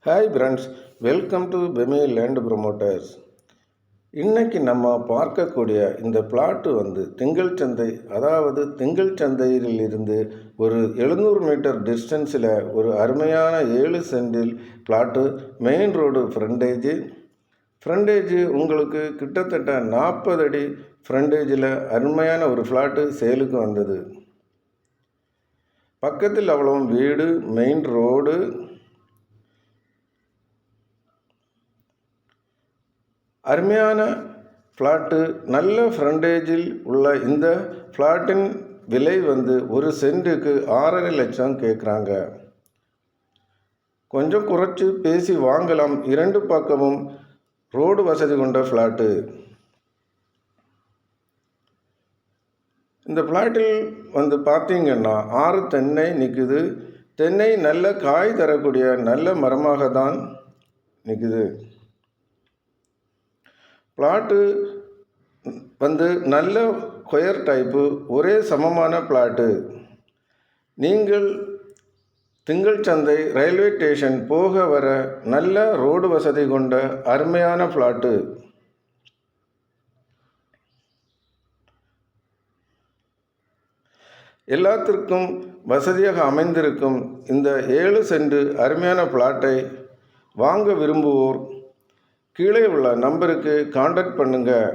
Hi friends, welcome to பெமி land promoters. இன்றைக்கி நம்ம பார்க்கக்கூடிய இந்த பிளாட்டு திங்கள் சந்தை, அதாவது திங்கள் சந்தையிலிருந்து ஒரு 700 மீட்டர் டிஸ்டன்ஸில் ஒரு அருமையான 7 சென்டில் பிளாட்டு. மெயின் ரோடு ஃப்ரண்டேஜ் உங்களுக்கு கிட்டத்தட்ட 40 அடி ஃப்ரண்டேஜில் அருமையான ஒரு ஃப்ளாட்டு சேலுக்கு வந்தது. பக்கத்தில் அவ்வளோ வீடு, மெயின் ரோடு, அருமையான ஃப்ளாட்டு, நல்ல ஃப்ரண்டேஜில் உள்ள இந்த ஃப்ளாட்டின் விலை ஒரு சென்ட்டுக்கு 6.5 லட்சம் கேட்குறாங்க. கொஞ்சம் குறைச்சி பேசி வாங்கலாம். 2 பக்கமும் ரோடு வசதி கொண்ட ஃப்ளாட்டு. இந்த ஃப்ளாட்டில் பார்த்தீங்கன்னா 6 தென்னை நிற்குது. தென்னை நல்ல காய் தரக்கூடிய நல்ல மரமாக தான் நிற்குது. பிளாட்டு நல்ல ஸ்கொயர் டைப்பு, ஒரே சமமான பிளாட்டு. நீங்கள் திங்கள் சந்தை ரயில்வே ஸ்டேஷன் போக வர நல்ல ரோடு வசதி கொண்ட அருமையான பிளாட்டு. எல்லாத்திற்கும் வசதியாக அமைந்திருக்கும் இந்த 7 சென்ட் அருமையான பிளாட்டை வாங்க விரும்புவோர் கீழே உள்ள நம்பருக்கு காண்டாக்ட் பண்ணுங்கள்.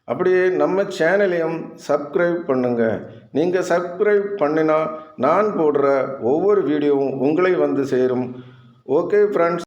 அப்படியே நம்ம சேனலையும் சப்ஸ்கிரைப் பண்ணுங்கள். நீங்கள் சப்ஸ்கிரைப் பண்ணினா நான் போடுற ஒவ்வொரு வீடியோவும் உங்களை சேரும். Okay friends.